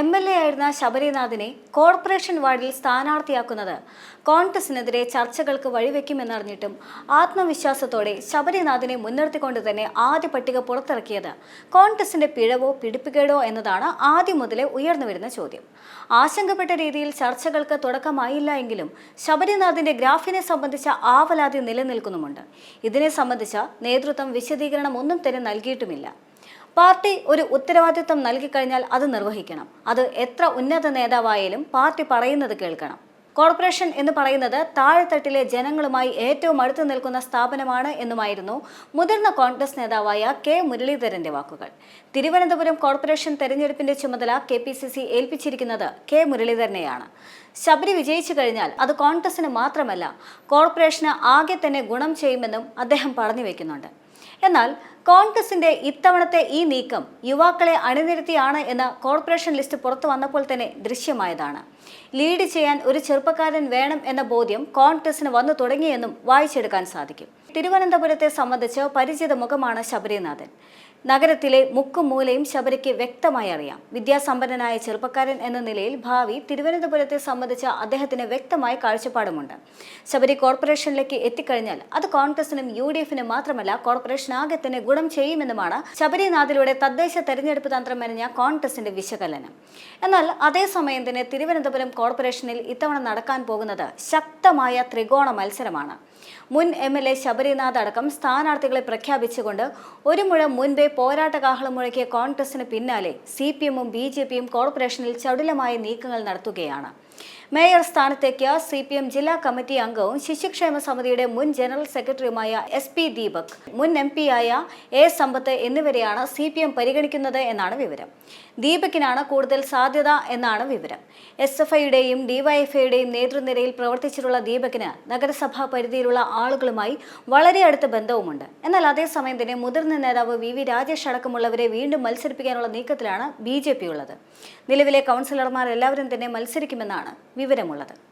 MLA ആയിരുന്ന ശബരിനാഥിനെ corporation വാർഡിൽ സ്ഥാനാർത്ഥിയാക്കുന്നത് കോൺഗ്രസിനെതിരെ ചർച്ചകൾക്ക് വഴിവെക്കുമെന്നറിഞ്ഞിട്ടും ആത്മവിശ്വാസത്തോടെ ശബരിനാഥിനെ മുൻനിർത്തിക്കൊണ്ട് തന്നെ ആദ്യ പട്ടിക പുറത്തിറക്കിയത് കോൺഗ്രസിന്റെ പിഴവോ പിടിപ്പുകേടോ എന്നതാണ് ആദ്യം മുതലേ ഉയർന്നുവരുന്ന ചോദ്യം. ആശങ്കപ്പെട്ട രീതിയിൽ ചർച്ചകൾക്ക് തുടക്കമായില്ല എങ്കിലും ശബരിനാഥിന്റെ ഗ്രാഫിനെ സംബന്ധിച്ച ആവലാതി നിലനിൽക്കുന്നുമുണ്ട്. ഇതിനെ സംബന്ധിച്ച നേതൃത്വം വിശദീകരണം ഒന്നും തന്നെ നൽകിയിട്ടുമില്ല. പാർട്ടി ഒരു ഉത്തരവാദിത്വം നൽകിക്കഴിഞ്ഞാൽ അത് നിർവഹിക്കണം. അത് എത്ര ഉന്നത നേതാവായാലും പാർട്ടി പറയുന്നത് കേൾക്കണം. കോർപ്പറേഷൻ എന്ന് പറയുന്നത് താഴെത്തട്ടിലെ ജനങ്ങളുമായി ഏറ്റവും അടുത്ത് നിൽക്കുന്ന സ്ഥാപനമാണ് എന്നുമായിരുന്നു മുതിർന്ന കോൺഗ്രസ് നേതാവായ കെ മുരളീധരന്റെ വാക്കുകൾ. തിരുവനന്തപുരം കോർപ്പറേഷൻ തെരഞ്ഞെടുപ്പിന്റെ ചുമതല KPCC ഏൽപ്പിച്ചിരിക്കുന്നത് കെ മുരളീധരനെയാണ്. ശബരി വിജയിച്ചു കഴിഞ്ഞാൽ അത് കോൺഗ്രസിന് മാത്രമല്ല കോർപ്പറേഷന് ആകെ തന്നെ ഗുണം ചെയ്യുമെന്നും അദ്ദേഹം പറഞ്ഞു വെക്കുന്നുണ്ട്. എന്നാൽ കോൺഗ്രസിന്റെ ഇത്തവണത്തെ ഈ നീക്കം യുവാക്കളെ അണിനിരത്തിയാണ് എന്ന കോർപ്പറേഷൻ ലിസ്റ്റ് പുറത്തു വന്നപ്പോൾ തന്നെ ദൃശ്യമായതാണ്. ലീഡ് ചെയ്യാൻ ഒരു ചെറുപ്പക്കാരൻ വേണം എന്ന ബോധ്യം കോൺഗ്രസിന് വന്നു തുടങ്ങിയെന്നും വായിച്ചെടുക്കാൻ സാധിക്കും. തിരുവനന്തപുരത്തെ സംബന്ധിച്ച് പരിചിത മുഖമാണ് ശബരിനാഥൻ. നഗരത്തിലെ മുക്കും മൂലയും ശബരിക്ക് വ്യക്തമായി അറിയാം. വിദ്യാസമ്പന്നനായ ചെറുപ്പക്കാരൻ എന്ന നിലയിൽ ഭാവി തിരുവനന്തപുരത്തെ സംബന്ധിച്ച അദ്ദേഹത്തിന് വ്യക്തമായ കാഴ്ചപ്പാടുമുണ്ട്. ശബരി കോർപ്പറേഷനിലേക്ക് എത്തിക്കഴിഞ്ഞാൽ അത് കോൺഗ്രസിനും UDFനും മാത്രമല്ല കോർപ്പറേഷൻ ആകെ തന്നെ ഗുണം ചെയ്യുമെന്നുമാണ് ശബരിനാഥിലൂടെ തദ്ദേശ തെരഞ്ഞെടുപ്പ് തന്ത്രം മെനഞ്ഞ കോൺഗ്രസിന്റെ വിശകലനം. എന്നാൽ അതേസമയം തന്നെ തിരുവനന്തപുരം കോർപ്പറേഷനിൽ ഇത്തവണ നടക്കാൻ പോകുന്നത് ശക്തമായ ത്രികോണ മത്സരമാണ്. മുൻ MLA ശബരിനാഥ് അടക്കം സ്ഥാനാർത്ഥികളെ പ്രഖ്യാപിച്ചുകൊണ്ട് ഒരു മുഴം മുൻപേ പോരാട്ട കാഹളം മുഴക്കിയ കോൺഗ്രസിന് പിന്നാലെ CPMഉം BJPയും കോർപ്പറേഷനിൽ ചടുലമായ നീക്കങ്ങൾ നടത്തുകയാണ്. മേയർ സ്ഥാനത്തേക്ക് CPM ജില്ലാ കമ്മിറ്റി അംഗവും ശിശുക്ഷേമ സമിതിയുടെ മുൻ ജനറൽ സെക്രട്ടറിയുമായ SP ദീപക്, മുൻ MP ആയ A സമ്പത്ത് എന്നിവരെയാണ് CPM പരിഗണിക്കുന്നത് എന്നാണ് വിവരം. ദീപകിനാണ് കൂടുതൽ സാധ്യത എന്നാണ് വിവരം. SFIയുടെയും DYFIയുടെയും നേതൃനിരയിൽ പ്രവർത്തിച്ചിട്ടുള്ള ദീപകിന് നഗരസഭാ പരിധിയിലുള്ള ആളുകളുമായി വളരെ അടുത്ത ബന്ധവുമുണ്ട്. എന്നാൽ അതേസമയം തന്നെ മുതിർന്ന നേതാവ് VV രാജേഷ് അടക്കമുള്ളവരെ വീണ്ടും മത്സരിപ്പിക്കാനുള്ള നീക്കത്തിലാണ് BJP ഉള്ളത്. നിലവിലെ കൗൺസിലർമാർ എല്ലാവരും തന്നെ മത്സരിക്കുമെന്നാണ് വിവരമുള്ളത്.